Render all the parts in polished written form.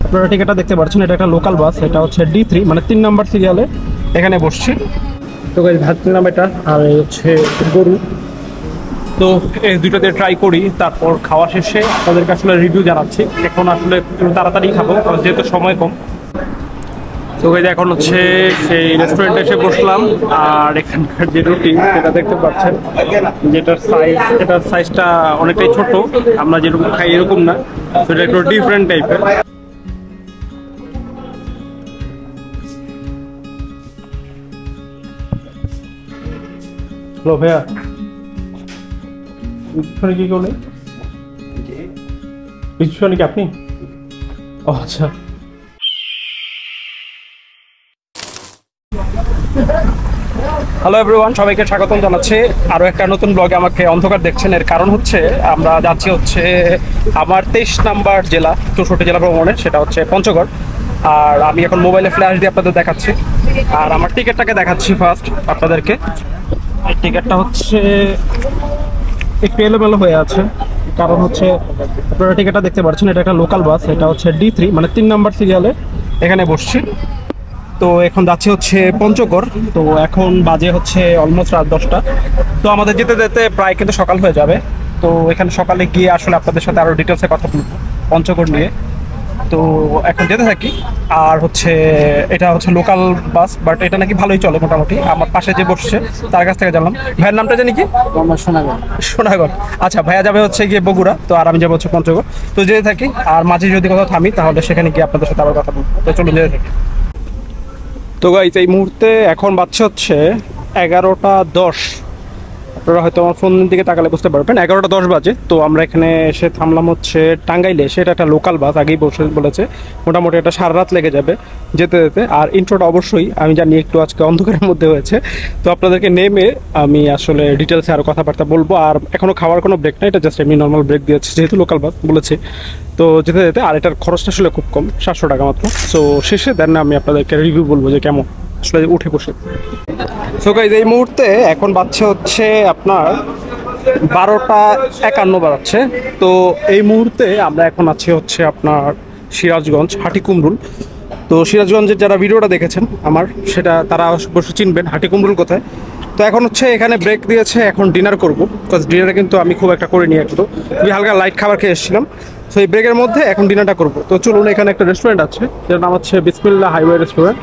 আপনারা টিকিটটা দেখতে পাচ্ছেন, এটা একটা লোকাল বাস, এটা হচ্ছে D3 মানে 3 নাম্বার সিরিয়ালে এখানে বসছি। তো গাইস ভাত নিলাম এটা, আর হচ্ছে গরু। তো এই দুটো দিয়ে ট্রাই করি, তারপর খাওয়া শেষে আপনাদেরকে আসলে রিভিউ জানাচ্ছি। এখন আসলে একটু তাড়াতাড়ি খাবো কারণ যেহেতু সময় কম। তো গাইস এখন হচ্ছে সেই রেস্টুরেন্টে এসে বসলাম, আর এখানকার যে রুটি সেটা দেখতে পাচ্ছেন, এটার সাইজটা অনেকটাই ছোট, আমরা যেরকম খাই এরকম না, সেটা একটু ডিফারেন্ট টাইপের। হ্যালো ভাইয়া, কি করলেন? পিছনে কি আপনি? ও আচ্ছা। হ্যালো এভরিওয়ান, সবাইকে স্বাগতম জানাচ্ছি আরও একটা নতুন ব্লগে। আমাকে অন্ধকার দেখছেন, এর কারণ হচ্ছে আমরা যাচ্ছি হচ্ছে আমার 23 নাম্বার জেলা, 64 জেলা ভ্রমণে, সেটা হচ্ছে পঞ্চগড়। আর আমি এখন মোবাইলে ফ্ল্যাশ দিয়ে আপনাদের দেখাচ্ছি, আর আমার টিকিটটাকে দেখাচ্ছি ফার্স্ট আপনাদেরকে। এই টিকিটটা হচ্ছে একটু এলোমেলো হয়ে আছে, কারণ হচ্ছে আপনারা টিকিটটা দেখতে পাচ্ছেন, এটা একটা লোকাল বাস, এটা হচ্ছে D3 মানে 3 নাম্বার সিরিয়ালে এখানে বসছি। তো এখন যাচ্ছি হচ্ছে পঞ্চগড়। তো এখন বাজে হচ্ছে অলমোস্ট রাত 10টা। তো আমাদের যেতে যেতে প্রায় কিন্তু সকাল হয়ে যাবে। তো এখানে সকালে গিয়ে আসলে আপনাদের সাথে আরও ডিটেলসে কথা বলবো পঞ্চগড় নিয়ে। তো এখন যেতে থাকি। আর হচ্ছে এটা হচ্ছে লোকাল বাস, বাট এটা নাকি ভালোই চলে মোটামুটি। আমার পাশে যে বসছে তার কাছ থেকে জানলাম। ভাইয়ের নামটা জানি কি? সোনাগড়। সোনাগড়, আচ্ছা। ভাইয়া যাবে হচ্ছে গিয়ে বগুড়া, তো আর আমি যাবো হচ্ছে পঞ্চগড়। তো যেতে থাকি, আর মাঝে যদি কোথাও থামি তাহলে সেখানে গিয়ে আপনাদের সাথে আবার কথা বলবো। তো চলুন যেতে থাকি। তো গাইস এই মুহূর্তে এখন বাজছে হচ্ছে 11টা 10। আপনারা হয়তো আমার ফোনের দিকে তাকালে বুঝতে পারবেন 11টা 10 বাজে। তো আমরা এখানে এসে থামলাম হচ্ছে টাঙ্গাইলে। সেটা একটা লোকাল বাস, আগেই বলেছে মোটামুটি এটা সারা রাত লেগে যাবে যেতে যেতে। আর ইন্ট্রোটা অবশ্যই আমি জানি একটু আজকে অন্ধকারের মধ্যে হয়েছে, তো আপনাদেরকে নেমে আমি আসলে ডিটেলসে আরও কথাবার্তা বলবো। আর এখনও খাওয়ার কোনো ব্রেক নাই, এটা জাস্ট এমনি নর্মাল ব্রেক দিয়েছে যেহেতু লোকাল বাস বলেছে। তো যেতে যেতে, আর এটার খরচটা আসলে খুব কম, 700 টাকা মাত্র। সো শেষে দেন আমি আপনাদেরকে রিভিউ বলবো যে কেমন আসলে উঠে বসে। সো গাইস এই মুহূর্তে এখন বাজছে হচ্ছে আপনার 12টা 51 বাজছে। তো এই মুহূর্তে আমরা এখন আছি হচ্ছে আপনার সিরাজগঞ্জ হাটিকুমরুল। তো সিরাজগঞ্জের যারা ভিডিওটা দেখেছেন আমার, সেটা তারা অবশ্যই চিনবেন হাটিকুমরুল কোথায়। তো এখন হচ্ছে এখানে ব্রেক দিয়েছে, এখন ডিনার করবো। বিকজ ডিনারে কিন্তু আমি খুব একটা করিনি, একটু খুবই হালকা লাইট খাবার খেয়ে এসেছিলাম। তো এই ব্রেকের মধ্যে এখন ডিনারটা করবো। তো চলুন, এখানে একটা রেস্টুরেন্ট আছে, যার নাম হচ্ছে বিসমিল্লাহ হাইওয়ে রেস্টুরেন্ট।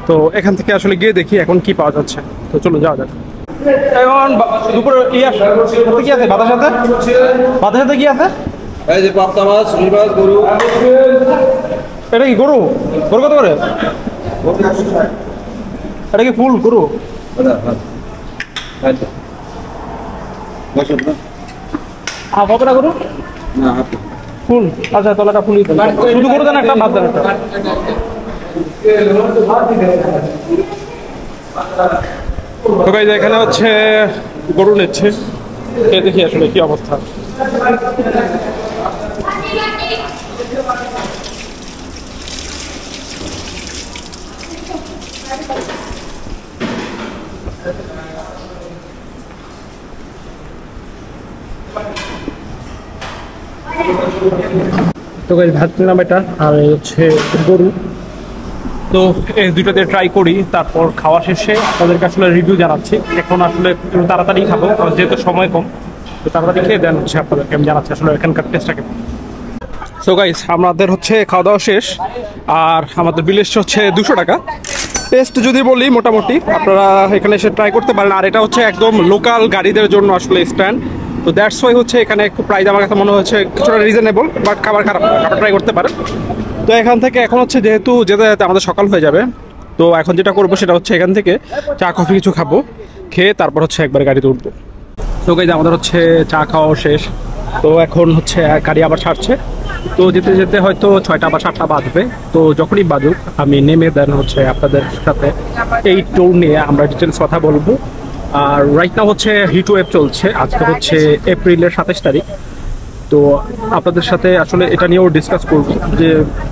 তো এখান থেকে আসলে গিয়ে দেখি এখন কি পাওয়া যাচ্ছে। তো চলুন যাওয়া যাক। এখন দুপুরে কি আছে? কি আছে ভাতের সাথে? ভাতের সাথে কি আছে? এই যে পাবদা মাছ, রুই মাছ, গরু। এটা কি গরু? গরু কত করে? এটা কি ফুল গরু? কতটা গরু? ফুল। আচ্ছা, তলাটা ফুলই শুধু গরু দেন একটা, ভাত দেন একটা। তো গাইস এখানে হচ্ছে গরু নিচ্ছে, দেখি আসলে কি অবস্থা। তো গাইস ভাত নিলাম এটা, আর হচ্ছে গরু। তো এই দুটো দিয়ে ট্রাই করি, তারপর খাওয়া শেষে আপনাদেরকে আসলে রিভিউ জানাচ্ছি। এখন আসলে একটু তাড়াতাড়ি খাবো কারণ যেহেতু সময় কম। তো তাড়াতাড়ি খেয়ে দেন হচ্ছে আপনাদেরকে আমি জানাচ্ছি আসলে এখানকার টেস্টটা কেমন। সো গাইস আমাদের হচ্ছে খাওয়া দাওয়া শেষ, আর আমাদের বিল এসছে হচ্ছে 200 টাকা। টেস্ট যদি বলি মোটামুটি আপনারা এখানে এসে ট্রাই করতে পারেন। আর এটা হচ্ছে একদম লোকাল গাড়িদের জন্য আসলে স্ট্যান্ড। তো দ্যাটস ওয়াই হচ্ছে এখানে একটু প্রাইস আমার কাছে মনে হচ্ছে কিছুটা রিজনেবল, বাট খাবার খারাপ না, খাবার ট্রাই করতে পারেন। তো এখান থেকে এখন হচ্ছে যেহেতু যেতে যেতে আমাদের সকাল হয়ে যাবে, তো এখন যেটা করবো সেটা হচ্ছে এখান থেকে চা কফি কিছু খাবো, খেয়ে তারপর হচ্ছে একবার গাড়িতে উঠবো। তো গাইস আমাদের হচ্ছে চা খাওয়াও শেষ। তো এখন হচ্ছে গাড়ি আবার ছাড়ছে। তো যেতে যেতে হয়তো 6টা বা 7টা বাজবে। তো যখনই বাজুক আমি নেমে দেন হচ্ছে আপনাদের সাথে এই ট্যুর নিয়ে আমরা ডিটেলস কথা বলবো। আর রাইট নাও হচ্ছে হিট ওয়েভ চলছে, আজকে হচ্ছে এপ্রিলের 27 তারিখ। তো আপনাদের সাথে আসলে এটা নিয়েও ডিসকাস করবো যে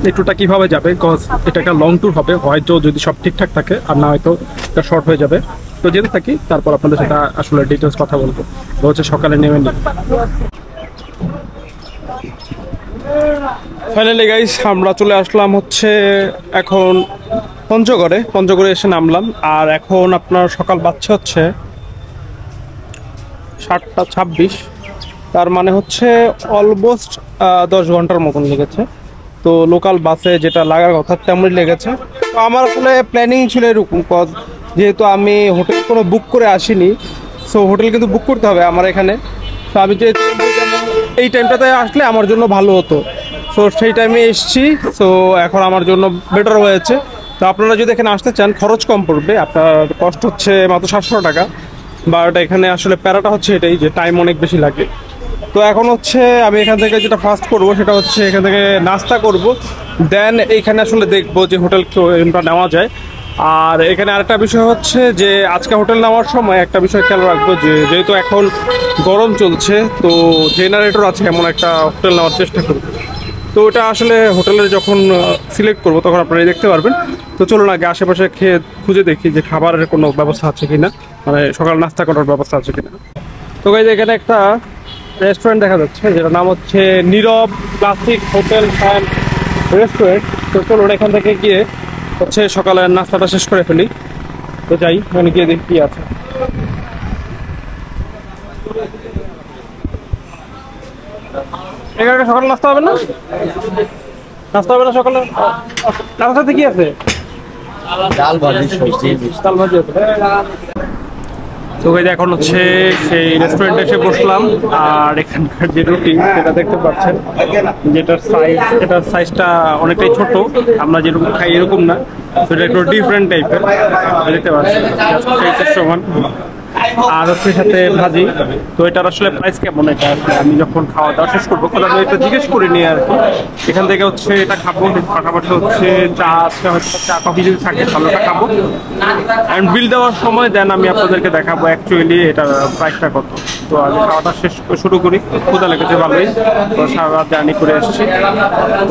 এই ট্যুরটা কীভাবে যাবে, বিকজ এটা একটা লং ট্যুর হবে, হয়তো যদি সব ঠিকঠাক থাকে, আর না হয়তো এটা শর্ট হয়ে যাবে। তো যেতে থাকি, তারপর আপনাদের সাথে আসলে ডিটেলস কথা বলবো। তো হচ্ছে সকালে নেমে নিই। ফাইনালি গাইস আমরা চলে আসলাম হচ্ছে এখন পঞ্চগড়ে এসে নামলাম। আর এখন আপনার সকাল বাজছে হচ্ছে 7:26, তার মানে হচ্ছে অলমোস্ট 10 ঘন্টার মতন লেগেছে। তো লোকাল বাসে যেটা লাগার কথা তেমনই লেগেছে। তো আমার আসলে প্ল্যানিং ছিল এরকম, যেহেতু আমি হোটেল কোনো বুক করে আসিনি, সো হোটেল কিন্তু বুক করতে হবে আমার এখানে। তো আমি যে এই টাইমটাতে আসলে আমার জন্য ভালো হতো, সো সেই টাইমে এসছি। সো এখন আমার জন্য বেটার হয়েছে। তো আপনারা যদি এখানে আসতে চান খরচ কম পড়বে, আপনার কষ্ট হচ্ছে মাত্র 700 টাকা। বাট এখানে আসলে প্যারাটা হচ্ছে এটাই যে টাইম অনেক বেশি লাগে। তো এখন হচ্ছে আমি এখান থেকে যেটা ফার্স্ট করব সেটা হচ্ছে এখান থেকে নাস্তা করব, দেন এইখানে আসলে দেখবো যে হোটেল কোনটা নেওয়া যায়। আর এখানে আরেকটা বিষয় হচ্ছে যে আজকে হোটেল নেওয়ার সময় একটা বিষয় খেয়াল রাখবো, যে যেহেতু এখন গরম চলছে, তো জেনারেটর আছে এমন একটা হোটেল নেওয়ার চেষ্টা করব। তো ওটা আসলে হোটেলের যখন সিলেক্ট করব তখন আপনারা দেখতে পারবেন। তো চলুন আগে আশেপাশে খুঁজে দেখি যে খাবারের কোনো ব্যবস্থা আছে কিনা, মানে সকাল নাস্তা করার ব্যবস্থা আছে কিনা। তো গাইজ এখানে একটা রেস্টুরেন্ট দেখা যাচ্ছে যেটার নাম হচ্ছে নীরব ক্লাসিক হোটেল অ্যান্ড রেস্টুরেন্ট। তো চলুন এখান থেকে গিয়ে হচ্ছে সকালের নাস্তাটা শেষ করে ফেলি। তো যাই ওখানে গিয়ে দেখি কি আছে। এখানে সকালে নাস্তা হবে না? নাস্তা হবে না সকালে? নাস্তাতে কি আছে? ডাল ভাজি সবজি ডাল ভাজি আছে। তো গাইজ এখন হচ্ছে সেই রেস্টুরেন্টে এসে বসলাম। আর এখানকার যে রুটি সেটা দেখতে পাচ্ছেন, এটার সাইজটা অনেকটাই ছোট, আমরা যেরকম খাই এরকম না, সেটা একটু ডিফারেন্ট টাইপের দেখতে পাচ্ছেন, সমান। আর হচ্ছে সাথে ভাজি। তো এটার আসলে প্রাইস কেমন, এটা আমি যখন খাওয়া দাওয়া শেষ করবো কথা আমি এটা জিজ্ঞেস করিনি আর কি। এখান থেকে হচ্ছে এটা খাবো, পাশাপাশি হচ্ছে চা আছে, হয়তো চা কফি যদি থাকে তাহলে ওটা খাবো। অ্যান্ড বিল দেওয়ার সময় দেন আমি আপনাদেরকে দেখাবো অ্যাকচুয়ালি এটার প্রাইসটা কত। তো আমি খাওয়াটা শুরু করি, ক্ষুধা লেগেছে ভালোই, তো সারা রাত জার্নি করে এসেছি।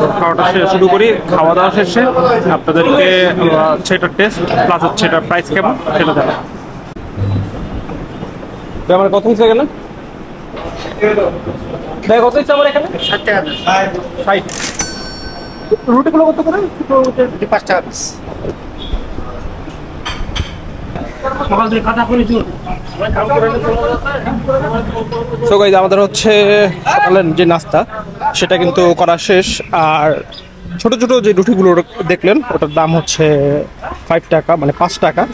তো খাওয়াটা শুরু করি, খাওয়া দাওয়া শেষে আপনাদেরকে সেটার টেস্ট প্লাস হচ্ছে এটার প্রাইস কেমন সেটা জানাবো। আমার কত হয়েছে গেলে কত হচ্ছে আমার এখানে? 60 টাকা। 60। রুটিগুলো কত করে? 5 টাকা পিস। সো গাইস আমাদের হচ্ছে সকালের যে নাস্তা সেটা কিন্তু করা শেষ। আর ছোট ছোট যে রুটিগুলো দেখলেন ওটার দাম হচ্ছে 5 টাকা, মানে 5 টাকা।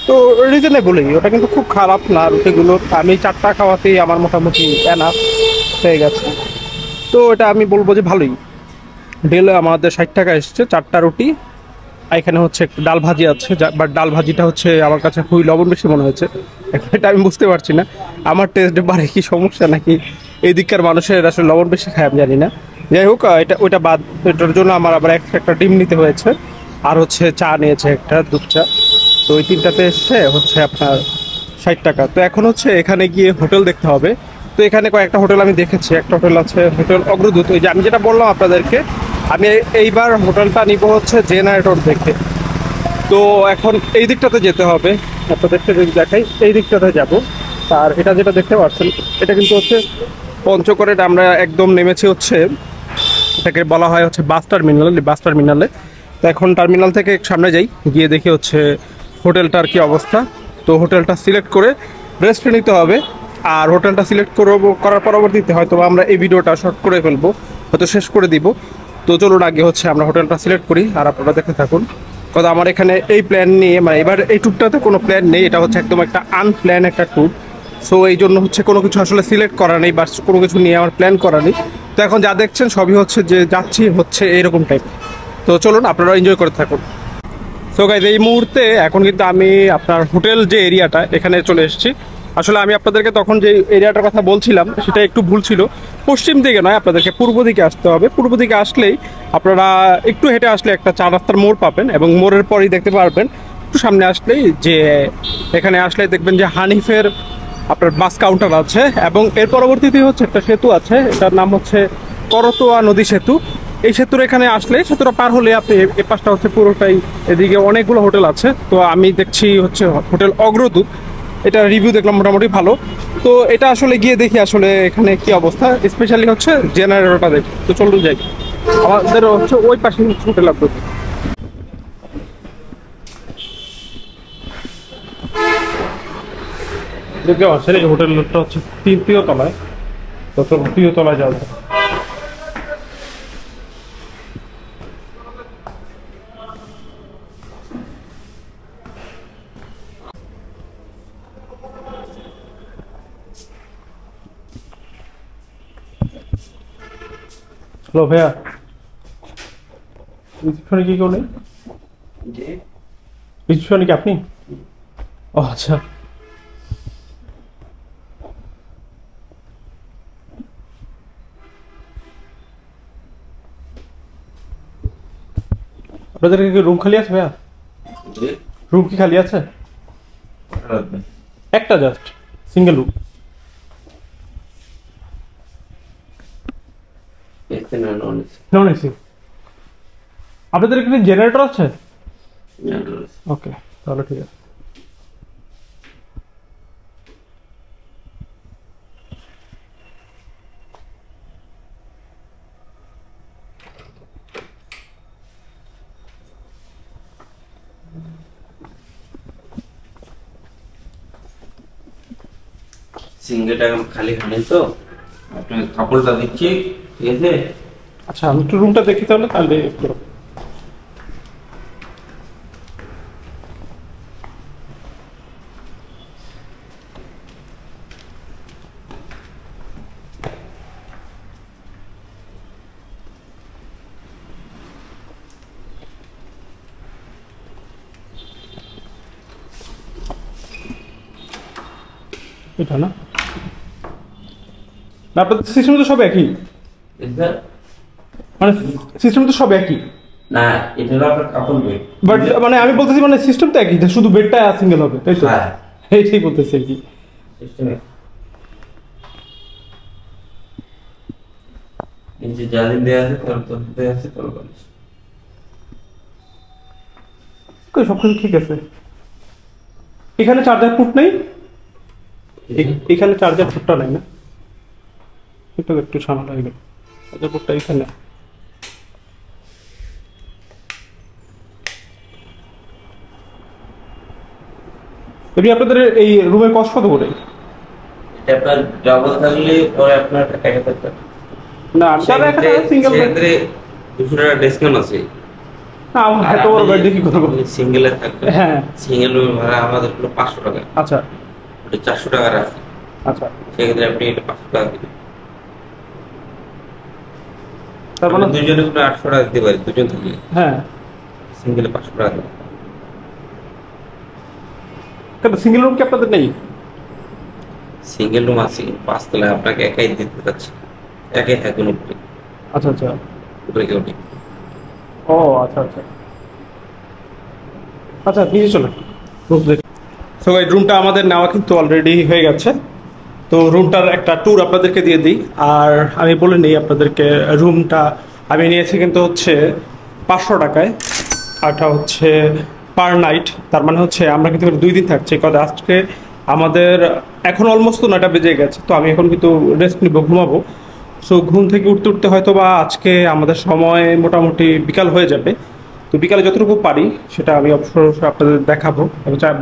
তো রিজনেবলই, ওটা কিন্তু খুব খারাপ না রুটিগুলো। আমি 4টা খাওয়াতেই আমার মোটামুটি এনাফ হয়ে গেছে। তো এটা আমি বলবো যে ভালোই। ডেল আমাদের 60 টাকা এসছে 4টা রুটি। এখানে হচ্ছে একটু ডাল ভাজি আছে, বাট ডাল ভাজিটা হচ্ছে আমার কাছে খুবই লবণ বেশি মনে হয়েছে। এটা আমি বুঝতে পারছি না আমার টেস্ট বারে কি সমস্যা, নাকি এই দিককার মানুষের আসলে লবণ বেশি খায় আমি জানি না। যাই হোক, ওইটা বাদ, এটার জন্য আমার আবার একটা ডিম নিতে হয়েছে, আর হচ্ছে চা নিয়েছে একটা দুধ চা। তো ওই 3টাতে এসছে হচ্ছে আপনার 60 টাকা। তো এখন হচ্ছে এখানে গিয়ে হোটেল দেখতে হবে। তো এখানে কয়েকটা হোটেল আমি দেখেছি, একটা হোটেল আছে হোটেল অগ্রদূত, ওই যে আমি যেটা বললাম আপনাদেরকে, আমি এইবার হোটেলটা নিব হচ্ছে জেনারেটর দেখে। তো এখন এই দিকটাতে যেতে হবে, আপনাদেরকে যদি দেখাই এই দিকটাতে যাব। আর এটা যেটা দেখতে পাচ্ছেন এটা কিন্তু হচ্ছে পঞ্চগড়ে, আমরা একদম নেমেছি হচ্ছে, এটাকে বলা হয় হচ্ছে বাস টার্মিনালে। তো এখন টার্মিনাল থেকে সামনে যাই, গিয়ে দেখি হচ্ছে হোটেলটার কি অবস্থা। তো হোটেলটা সিলেক্ট করে রেস্ট নিতে হবে। আর হোটেলটা সিলেক্ট করার পরবর্তীতে হয়তো আমরা এই ভিডিওটা শর্ট করে ফেলবো, হয়তো শেষ করে দিব। তো চলুন আগে হচ্ছে আমরা হোটেলটা সিলেক্ট করি আর আপনারা দেখতে থাকুন। কথা আমার এখানে এই প্ল্যান নিয়ে, মানে এবার এই ট্যুরটাতে কোনো প্ল্যান নেই, এটা হচ্ছে একদম একটা আনপ্ল্যান একটা ট্যুর। সো এই জন্য হচ্ছে কোনো কিছু আসলে সিলেক্ট করা নেই বা কোনো কিছু নিয়ে আমার প্ল্যান করা নেই। তো এখন যা দেখছেন সবই হচ্ছে যে যাচ্ছি হচ্ছে এরকম টাইপ। তো চলুন আপনারা এনজয় করে থাকুন। সো গাইজ এই মুহূর্তে এখন কিন্তু আমি আপনার হোটেল যে এরিয়াটা এখানে চলে এসেছি। আসলে আমি আপনাদেরকে তখন যে এরিয়াটার কথা বলছিলাম সেটা একটু ভুল ছিল, পশ্চিম দিকে নয়, আপনাদেরকে পূর্ব দিকে আসতে হবে। পূর্ব দিকে আসলেই আপনারা একটু হেঁটে আসলে একটা 4 রাস্তার মোড় পাবেন, এবং মোড়ের পরেই দেখতে পারবেন একটু সামনে আসলেই যে এখানে আসলে দেখবেন যে হানিফের আপনার বাস কাউন্টার আছে, এবং এর পরবর্তীতে হচ্ছে একটা সেতু আছে, এটার নাম হচ্ছে করতোয়া নদী সেতু। এই সেতুর এখানে আসলে সেতুটা পার হলে আপনি এ পাশটা হচ্ছে পুরোটাই, এদিকে অনেকগুলো হোটেল আছে। তো আমি দেখছি হচ্ছে হোটেল অগ্রদূত, এটা রিভিউ দেখলাম মোটামুটি ভালো। তো এটা আসলে গিয়ে দেখি আসলে এখানে কি অবস্থা, স্পেশালি হচ্ছে জেনারেটরটা দেখি। তো চলুন যাই। আমাদের হচ্ছে ওই পাশে হোটেল লাগবে। দেখতে পাচ্ছেন এই হোটেলটা হচ্ছে তৃতীয় তলায়, তো তৃতীয় তলায় যাওয়া যায়। হ্যালো ভাইয়া, রিসেপশনে কি কেউ নেই? রিসেপশনে কি আপনি? ও আচ্ছা। আপনাদের কি রুম খালি আছে ভাইয়া? রুম কি খালি আছে? একটা just single room. Non AC. আপনাদের এখানে জেনারেটর আছে? ওকে, তাহলে ঠিক আছে। সিঙ্গেলটা খালি খালি তো আপনাকে কাপড়টা দিচ্ছি, ঠিক আছে? আচ্ছা, আমি একটু রুমটা দেখি তাহলে একটু। এটা না, আপনাদের সিস্টেম তো সব একই, মানে সিস্টেম তো সব একই না, এটা হলো আপনার কাপড় বেড। বাট মানে আমি বলতেছি মানে সিস্টেম তো একই, শুধু বেডটা সিঙ্গেল হবে, তাই তো? হ্যাঁ, এইটাই বলতেছি আর কি। সিস্টেমে নিচে জালি দেয়া আছে, তোর তোর দেয়া আছে, তোর বালিশ। সবকিছু ঠিক আছে। এখানে চার্জার পোর্ট নেই? এখানে চার্জার পোর্টটা নাই না? এটা একটু ঝামেলা হয়ে গেল। চার্জার পোর্টটা এখানে। এমনি আপনাদের এই রুমের কস্ট কত করে? এটা আপনার ডাবল থাকলে পরে আপনার 1000 টাকা। না, তাহলে একটা সিঙ্গেল সেক্ষেত্রে 200 টাকা ডিসকাউন্ট আছে। না, আমার এত বড় বেড দেখি কত করে? সিঙ্গেলে থাকবে। হ্যাঁ, সিঙ্গেল রুমের ভাড়া আমাদের হলো 500 টাকা। আচ্ছা ওটা 400 টাকা রাখে। আচ্ছা, সেক্ষেত্রে আপনি এটা 500 টাকা দিবেন। তার মানে দুজনে কোনো 800 টাকা দিতে পারি, দুজন থাকলে। হ্যাঁ, সিঙ্গেলে 500 টাকা দিবেন। কেন সিঙ্গেল রুম কি আপনাদের নেই? সিঙ্গেল রুম আছে 5 তলায়, আপনাকে একাই দিতে চাচ্ছি, একাই থাকুন উপরে, আচ্ছা আচ্ছা, উপরে কেউ নেই। ও আচ্ছা আচ্ছা আচ্ছা, নিচে চলে সো এই রুমটা আমাদের নেওয়া কিন্তু অলরেডি হয়ে গেছে। তো রুমটার একটা ট্যুর আপনাদেরকে দিয়ে দিই। আর আমি বলে নিই আপনাদেরকে, রুমটা আমি নিয়েছি কিন্তু হচ্ছে 500 টাকায়, আরটা হচ্ছে পার নাইট। তার মানে হচ্ছে আমরা কিন্তু 2 দিন থাকছি। কথা আজকে আমাদের এখন অলমোস্ট 9টা বেজে গেছে, তো আমি এখন কিন্তু রেস্ট নিব, ঘুমাবো। সো ঘুম থেকে উঠতে উঠতে হয়তো বা আজকে আমাদের সময় মোটামুটি বিকাল হয়ে যাবে। তো বিকালে যতটুকু পারি সেটা আমি অবশ্যই আপনাদের দেখাবো,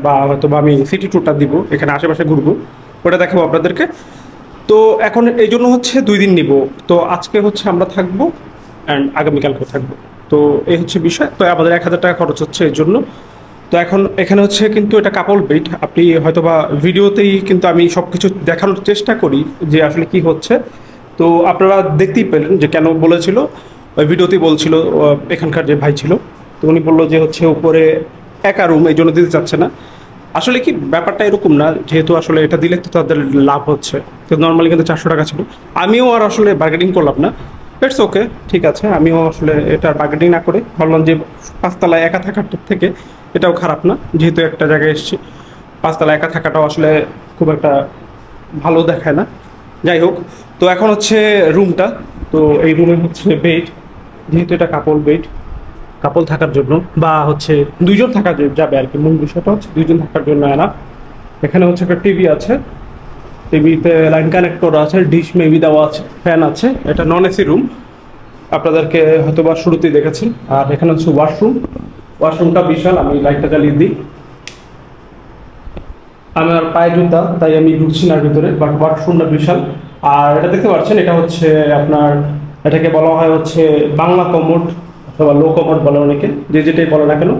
বা হয়তো বা আমি সিটি ট্যুরটা দিব, এখানে আশেপাশে ঘুরবো, ওটা দেখাবো আপনাদেরকে। তো এখন এই জন্য হচ্ছে 2 দিন নিব। তো আজকে হচ্ছে আমরা থাকবো অ্যান্ড আগামীকালকে থাকবো। তো এই হচ্ছে বিষয়। তো আমাদের 1000 টাকা খরচ হচ্ছে এই জন্য। তো এখন এখানে হচ্ছে কিন্তু এটা কাপল বেড। আপনি হয়তো বা ভিডিওতেই কিন্তু আমি সব কিছু দেখানোর চেষ্টা করি যে আসলে কি হচ্ছে। তো আপনারা দেখতেই পেলেন যে কেন বলেছিল, ওই ভিডিওতেই বলছিল এখানকার যে ভাই ছিল, তো উনি বললো যে হচ্ছে উপরে একা রুম, এই জন্য দিতে চাচ্ছে না। আসলে কি ব্যাপারটা এরকম না, যেহেতু আসলে এটা দিলে তো তাদের লাভ হচ্ছে। তো নর্মালি কিন্তু 400 টাকা ছিল। আমিও আর আসলে বার্গেনিং করলাম না, ইটস ওকে, ঠিক আছে। আমিও আসলে এটা বার্গেনিং না করে ভাবলাম যে 5 তলায় একা থাকার থেকে এটাও খারাপ না, যেহেতু একটা জায়গায় এসেছি। 5 তলায় একা থাকাটাও আসলে খুব একটা ভালো দেখায় না। যাই হোক, তো এখন হচ্ছে রুমটা। তো এই রুমে হচ্ছে বেড, যেহেতু এটা কাপল বেড, কাপল থাকার জন্য বা হচ্ছে 2 জন থাকা যাবে আর কি। মূল বিষয়টা হচ্ছে 2 জন থাকার জন্য না। এখানে হচ্ছে একটা টিভি আছে, টিভিতে লাইন কানেক্ট করা আছে, ডিশ মেবি দেওয়া আছে, ফ্যান আছে। এটা নন এসি রুম। আপনাদেরকে হয়তো বা শুরুতেই দেখেছেন। আর এখানে হচ্ছে ওয়াশরুমটা বিশাল। আমি লাইটটা জ্বালিয়ে দিই। আমার পায়ে জুতা, তাই আমি ঢুকছি না ভিতরে, বাট ওয়াশরুমটা বিশাল। আর এটা দেখতে পাচ্ছেন, এটা হচ্ছে আপনার, এটাকে বলা হয় হচ্ছে বাংলা কমোড অথবা লো কমোড বলে অনেকে, যে যেটাই বলে না কেন,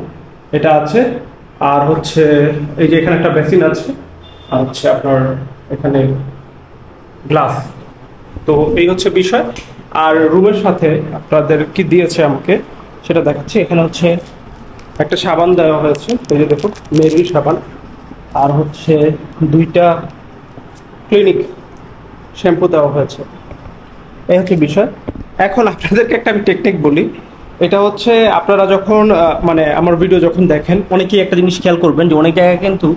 এটা আছে। আর হচ্ছে এই যে এখানে একটা বেসিন আছে, আর হচ্ছে আপনার এখানে গ্লাস। তো এই হচ্ছে বিষয়। আর রুমের সাথে আপনাদের কি দিয়েছে আমাকে সেটা দেখাচ্ছি। এখানে হচ্ছে একটা সাবান দেওয়া হয়েছে, এই যে দেখুন মেরি সাবান। আর হচ্ছে 2টা ক্লিনিক শ্যাম্পু দেওয়া হয়েছে। এই হচ্ছে বিষয়। এখন আপনাদেরকে একটা আমি টেকনিক বলি। এটা হচ্ছে আপনারা যখন মানে আমার ভিডিও যখন দেখেন, অনেকেই একটা জিনিস খেয়াল করবেন যে অনেক জায়গায় কিন্তু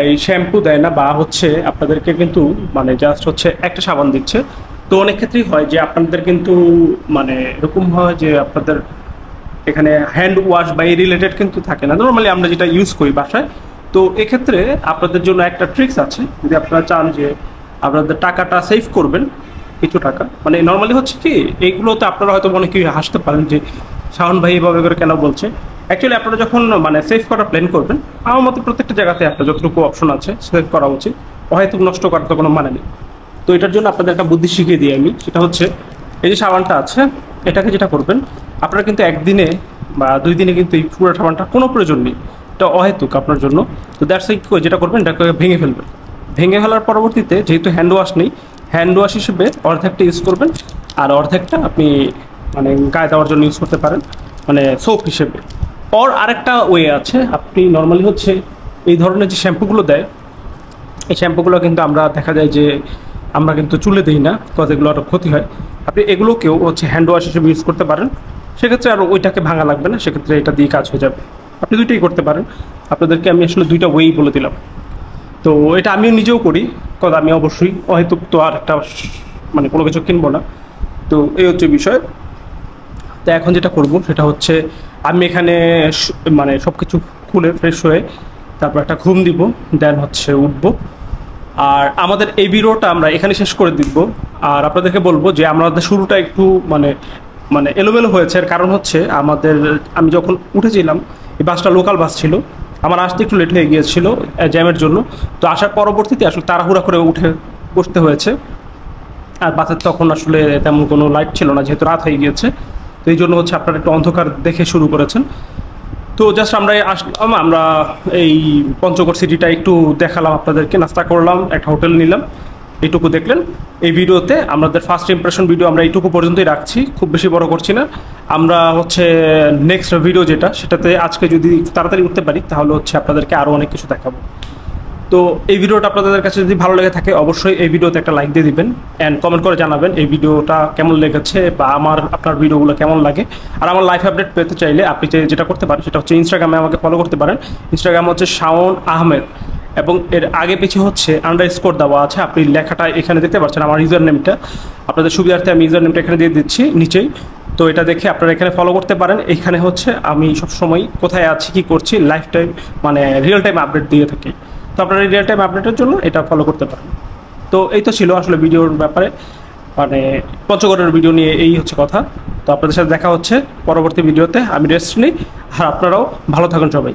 এই শ্যাম্পু দেয় না, বা হচ্ছে আপনাদেরকে কিন্তু মানে জাস্ট হচ্ছে একটা সাবান দিচ্ছে। তো অনেক ক্ষেত্রেই হয় যে আপনাদের কিন্তু মানে এরকম হয় যে আপনাদের এখানে হ্যান্ড ওয়াশ বা এই রিলেটেড কিন্তু থাকে না, নর্মালি আমরা যেটা ইউজ করি বাসায়। তো এক্ষেত্রে আপনাদের জন্য একটা ট্রিক্স আছে। যদি আপনারা চান যে আপনাদের টাকাটা সেভ করবেন, কিছু টাকা, মানে নর্মালি হচ্ছে কি, এইগুলোতে আপনারা হয়তো অনেকেই হাসতে পারেন যে শাওন ভাই এভাবে করে কেন বলছে। অ্যাকচুয়ালি আপনারা যখন মানে সেভ করার প্ল্যান করবেন, আমার মতে প্রত্যেকটা জায়গাতে আপনার যতটুকু অপশন আছে সেভ করা উচিত। হয়তো নষ্ট করার তো কোনো মানে নেই। তো এটার জন্য আপনাদের একটা বুদ্ধি শিখিয়ে দিই আমি। সেটা হচ্ছে এই যে সাবানটা আছে, এটাকে যেটা করবেন, আপনারা কিন্তু একদিনে বা 2 দিনে কিন্তু এই পুরো সাবানটা কোনো প্রয়োজন নেই, এটা অহেতুক আপনার জন্য। তো দ্যাটস যেটা করবেন, এটাকে ভেঙে ফেলবেন। ভেঙে ফেলার পরবর্তীতে যেহেতু হ্যান্ড ওয়াশ নেই, হ্যান্ড ওয়াশ হিসেবে অর্ধেকটা ইউজ করবেন, আর অর্ধেকটা আপনি মানে গায়ে দেওয়ার জন্য ইউজ করতে পারেন, মানে সোপ হিসেবে। আরেকটা ওয়ে আছে, আপনি নর্মালি হচ্ছে এই ধরনের যে শ্যাম্পুগুলো দেয়, এই শ্যাম্পুগুলো কিন্তু আমরা দেখা যায় যে আমরা কিন্তু চুলে দিই না, কজ এগুলো আরও ক্ষতি হয়। আপনি এগুলোকেও হচ্ছে হ্যান্ড ওয়াশ হিসেবে ইউজ করতে পারেন। সেক্ষেত্রে আর ওইটাকে ভাঙা লাগবে না, সেক্ষেত্রে এটা দিয়ে কাজ হয়ে যাবে। আপনি দুইটাই করতে পারেন। আপনাদেরকে আমি আসলে 2টা ওয়েই বলে দিলাম। তো এটা আমিও নিজেও করি, কজ আমি অবশ্যই অহেতুক তো আর একটা মানে কোনো কিছু কিনবো না। তো এই হচ্ছে বিষয়। তো এখন যেটা করব সেটা হচ্ছে আমি এখানে মানে সব কিছু খুলে ফ্রেশ হয়ে তারপর একটা ঘুম দিব, দেন হচ্ছে উঠবো। আর আমাদের এই ভিডিওটা আমরা এখানে শেষ করে দিব। আর আপনাদেরকে বলবো যে আমাদের শুরুটা একটু মানে মানে এলোমেলো হয়েছে। এর কারণ হচ্ছে আমি যখন উঠেছিলাম, এই বাসটা লোকাল বাস ছিল, আমার আসতে একটু লেট হয়ে গিয়েছিল জ্যামের জন্য। তো আসার পরবর্তীতে আসলে তাড়াহুড়া করে উঠে বসতে হয়েছে। আর বাসের তখন আসলে তেমন কোনো লাইট ছিল না, যেহেতু রাত হয়ে গিয়েছে। তো এই জন্য হচ্ছে আপনারা একটু অন্ধকার দেখে শুরু করেছেন। তো জাস্ট আমরা আসলাম, আমরা এই পঞ্চগড় সিটিটা একটু দেখালাম আপনাদেরকে, নাস্তা করলাম, একটা হোটেল নিলাম, এইটুকু দেখলেন। এই ভিডিওতে আমাদের ফার্স্ট ইমপ্রেশন ভিডিও আমরা এইটুকু পর্যন্তই রাখছি, খুব বেশি বড় করছি না। আমরা হচ্ছে নেক্সট ভিডিও যেটা, সেটাতে আজকে যদি তাড়াতাড়ি উঠতে পারি তাহলে হচ্ছে আপনাদেরকে আরও অনেক কিছু দেখাবো। তো এই ভিডিওটা আপনাদের কাছে যদি ভালো লেগে থাকে, অবশ্যই এই ভিডিওতে একটা লাইক দিয়ে দিবেন, অ্যান্ড কমেন্ট করে জানাবেন এই ভিডিওটা কেমন লেগেছে বা আপনার ভিডিওগুলো কেমন লাগে। আর আমার লাইফ আপডেট পেতে চাইলে আপনি যেটা করতে পারেন সেটা হচ্ছে ইনস্টাগ্রামে আমাকে ফলো করতে পারেন। ইনস্টাগ্রাম হচ্ছে শাওন আহমেদ, এবং এর আগে পিছিয়ে হচ্ছে আন্ডারস্কোর দেওয়া আছে। আপনি লেখাটা এখানে দেখতে পাচ্ছেন, আমার ইউজার নেমটা। আপনাদের সুবিধার্থে আমি ইউজার নেমটা এখানে দিয়ে দিচ্ছি নিচেই। তো এটা দেখে আপনারা এখানে ফলো করতে পারেন। এখানে হচ্ছে আমি সবসময় কোথায় আছি, কী করছি, লাইফ টাইম মানে রিয়েল টাইম আপডেট দিয়ে থাকি। তো আপনারা রিয়েল টাইম আপডেটের জন্য এটা ফলো করতে পারেন। তো এই তো ছিল আসলে ভিডিওর ব্যাপারে, মানে পঞ্চগড়ের ভিডিও নিয়ে এই হচ্ছে কথা। তো আপনাদের সাথে দেখা হচ্ছে পরবর্তী ভিডিওতে। আমি রেস্ট নিই, আর আপনারাও ভালো থাকুন সবাই।